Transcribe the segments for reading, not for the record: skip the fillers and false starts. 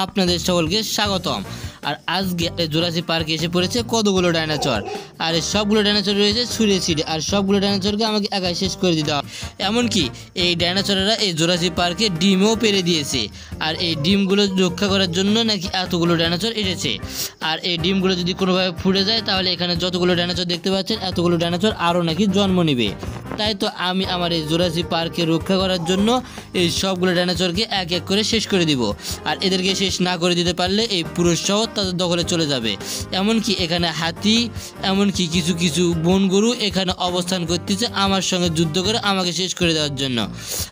আপনাদের সকলকে স্বাগতম। আর আজকে জুরাসিক পার্কে এসে পড়েছে কতগুলো ডাইনোসর, আর এই সবগুলো ডাইনোসর রয়েছে ছড়িয়ে ছিটে, আর সবগুলো ডাইনোসরকে আমাকে একাই শেষ করে দিতে হবে। এমনকি এই ডাইনোসরেরা এই জুরাসিক পার্কে ডিমও পেড়ে দিয়েছে, আর এই ডিমগুলো রক্ষা করার জন্য নাকি এতগুলো ডাইনোসর এসেছে। আর এই ডিমগুলো যদি কোনোভাবে ফুটে যায় তাহলে এখানে যতগুলো ডাইনোসর দেখতে পাচ্ছেন এতগুলো ডাইনোসর আরও নাকি জন্ম নেবে। তাই তো আমি আমার এই জুরাসিক পার্কে রক্ষা করার জন্য এই সবগুলো ডাইনোসরকে এক এক করে শেষ করে দিব। আর এদেরকে শেষ না করে দিতে পারলে এই পুরো শহর তাদের দখলে চলে যাবে। এমনকি এখানে হাতি, এমনকি কিছু কিছু বন গরু এখানে অবস্থান করতেছে আমার সঙ্গে যুদ্ধ করে আমাকে শেষ করে দেওয়ার জন্য।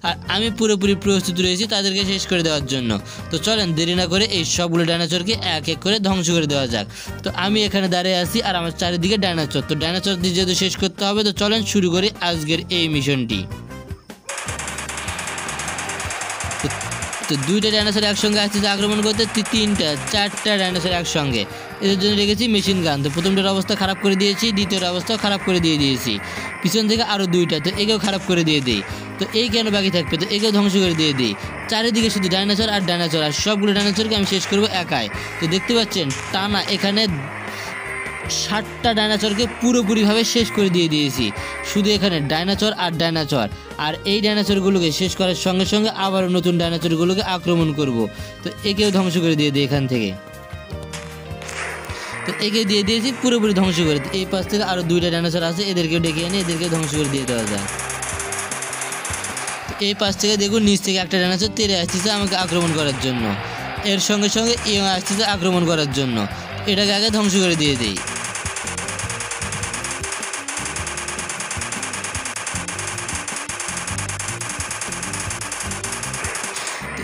আর আমি পুরোপুরি প্রস্তুত রয়েছি তাদেরকে শেষ করে দেওয়ার জন্য। তো চলেন দেরি না করে এই সবগুলো ডাইনোসরকে এক এক করে ধ্বংস করে দেওয়া যাক। তো আমি এখানে দাঁড়িয়ে আছি আর আমার চারিদিকে ডাইনোসর। তো ডাইনোসর দিয়ে যেহেতু শেষ করতে হবে, তো চলেন শুরু করি আজকের এই মিশনটি। তো দুইটা ডাইনোসর একসঙ্গে আসছে আক্রমণ করতে, তিনটা চারটা ডাইনোসর একসঙ্গে। এদের জন্য রেখেছি মেশিন গান। তো প্রথমটার অবস্থা খারাপ করে দিয়েছি, দ্বিতীয়টার অবস্থাও খারাপ করে দিয়েছি। পিছন থেকে আরও দুইটা, তো একেও খারাপ করে দিয়ে দিই। তো এই কেন বাকি থাকবে, তো একেও ধ্বংস করে দিয়ে দিই। চারিদিকে শুধু ডাইনোসর আর ডাইনোসর, আর সবগুলো ডাইনোসরকে আমি শেষ করবো একাই। তো দেখতে পাচ্ছেন টানা এখানে 60টা ডাইনোসরকে পুরোপুরিভাবে শেষ করে দিয়েছি। শুধু এখানে ডাইনোসর আর ডাইনোসর। আর এই ডাইনোসরগুলোকে শেষ করার সঙ্গে সঙ্গে আবারও নতুন ডাইনোসরগুলোকে আক্রমণ করব। তো একেও ধ্বংস করে দিয়ে দিই এখান থেকে। তো একে দিয়ে দিয়েছি পুরোপুরি ধ্বংস করে। এই পাশ থেকে আরও দুইটা ডাইনোসর আছে, এদেরকেও ডেকে এনে এদেরকে ধ্বংস করে দিয়ে দেওয়া যায়। এই পাশ থেকে দেখুন নিচ থেকে একটা ডাইনোসর তেড়ে আসতেছে আমাকে আক্রমণ করার জন্য। এর সঙ্গে সঙ্গে এও আসতেছে আক্রমণ করার জন্য। এটাকে আগে ধ্বংস করে দিয়ে দিই।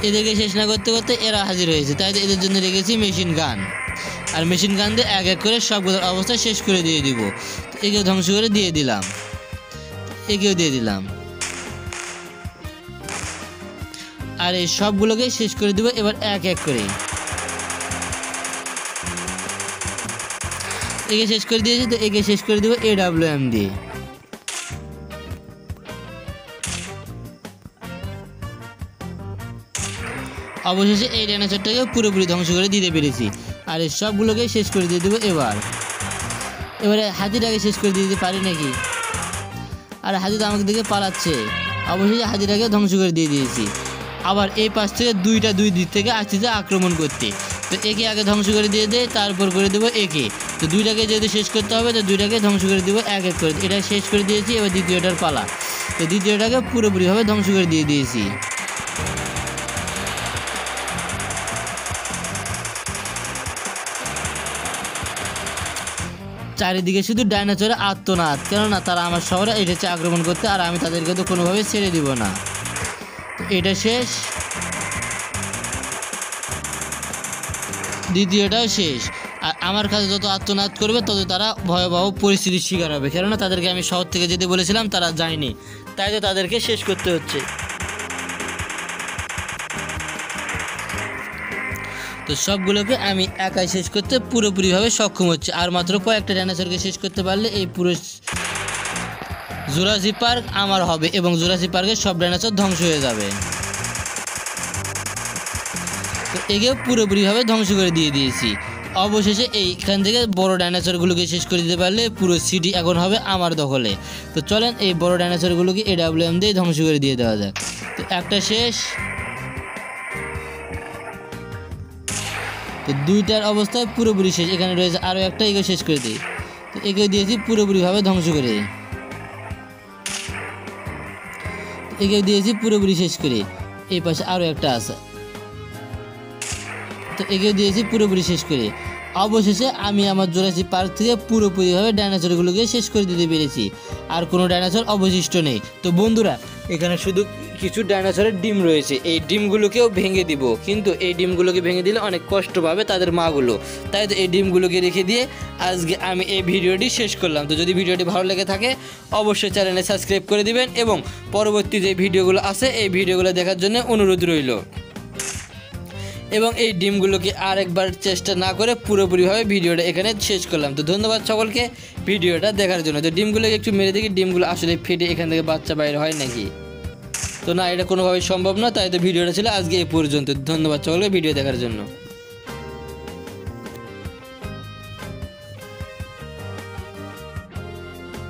এদেরকে শেষ না করতে করতে এরা হাজির হয়েছে, তাই এদের জন্য রেখেছি মেশিন গান। আর মেশিন গান দিয়ে এক এক করে সবগুলোর অবস্থা শেষ করে দিয়ে দিব। একেও ধ্বংস করে দিয়ে দিলাম, একেও দিয়ে দিলাম। আর এই সবগুলোকে শেষ করে দিব এবার এক এক করে। একে শেষ করে দিয়েছি, তো একে শেষ করে দিব AWM দিয়ে। অবশেষে এই ডাইনোসরটাকে পুরোপুরি ধ্বংস করে দিতে পেরেছি। আর এই সবগুলোকে শেষ করে দিয়ে দেবো এবারে হাতিটাকে শেষ করে দিতে পারি নাকি? আর হাতি তো আমাকে দিকে পালাচ্ছে। অবশেষে হাতিটাকে ধ্বংস করে দিয়ে দিয়েছি। আবার এই পাশ থেকে দুই দিক থেকে আসছে আক্রমণ করতে। তো একে আগে ধ্বংস করে দিয়ে দেয়, তারপর করে দেবো একে। তো দুইটাকে যেহেতু শেষ করতে হবে, তো দুইটাকে ধ্বংস করে দেবো এক এক করে। এটা শেষ করে দিয়েছি, এবার দ্বিতীয়টার পালা। তো দ্বিতীয়টাকে পুরোপুরিভাবে ধ্বংস করে দিয়ে দিয়েছি। চারিদিকে শুধু ডাইনোসরের আত্মনাদ, কেননা তারা আমার শহরে এসেছে আক্রমণ করতে, আর আমি তাদেরকে তো কোনোভাবে ছেড়ে দিব না। তো এটা শেষ, দ্বিতীয়টাও শেষ। আর আমার কাছে যত আত্মনাদ করবে তত তারা ভয়াবহ পরিস্থিতির শিকার হবে, কেননা তাদেরকে আমি শহর থেকে যেতে বলেছিলাম, তারা যায়নি, তাই তো তাদেরকে শেষ করতে হচ্ছে। তো সবগুলোকে আমি একাই শেষ করতে পুরোপুরিভাবে সক্ষম হচ্ছে। আর মাত্র কয়েকটা ডাইনোসরকে শেষ করতে পারলে এই পুরো জুরাসিক পার্ক আমার হবে এবং জুরাসিক পার্কের সব ডাইনোসর ধ্বংস হয়ে যাবে। তো একেও পুরোপুরিভাবে ধ্বংস করে দিয়ে দিয়েছি। অবশেষে এইখান থেকে বড় ডাইনোসরগুলোকে শেষ করে দিতে পারলে পুরো সিটি এখন হবে আমার দখলে। তো চলেন এই বড় ডাইনোসরগুলোকে AWM দিয়ে ধ্বংস করে দিয়ে দেওয়া যাক। তো একটা শেষ, তো দুইটার অবস্থায় পুরোপুরি শেষ। এখানে রয়েছে আরও একটা, একে শেষ করে দিই। তো একে দিয়েছি পুরোপুরিভাবে ধ্বংস করে, একে দিয়েছি পুরোপুরি শেষ করে। এই পাশে আরও একটা আছে, তো একে দিয়েছি পুরোপুরি শেষ করে। অবশেষে আমি আমার জুরাসিক পার্ক থেকে পুরোপুরিভাবে ডাইনোসরগুলোকে শেষ করে দিতে পেরেছি। আর কোনো ডাইনোসর অবশিষ্ট নেই। তো বন্ধুরা, এখানে শুধু কিছু ডাইনোসরের ডিম রয়েছে, এই ডিমগুলোকেও ভেঙে দিব, কিন্তু এই ডিমগুলোকে ভেঙে দিলে অনেক কষ্ট পাবে তাদের মাগুলো। তাই তো এই ডিমগুলোকে রেখে দিয়ে আজকে আমি এই ভিডিওটি শেষ করলাম। তো যদি ভিডিওটি ভালো লেগে থাকে অবশ্যই চ্যানেলে সাবস্ক্রাইব করে দিবেন এবং পরবর্তী যে ভিডিওগুলো আছে এই ভিডিওগুলো দেখার জন্য অনুরোধ রইল। এবং এই ডিমগুলোকে আরেকবার চেষ্টা না করে পুরোপুরিভাবে ভিডিওটা এখানে শেষ করলাম। তো ধন্যবাদ সকলকে ভিডিওটা দেখার জন্য। তো ডিমগুলোকে একটু মেরে দেখি ডিমগুলো আসলে ফেটে এখান থেকে বাচ্চা বাইরে হয় নাকি। তো না, এটা কোনোভাবেই সম্ভব না। তাই তো ভিডিওটা ছিল আজকে এই পর্যন্ত। ধন্যবাদ সকলকে ভিডিও দেখার জন্য।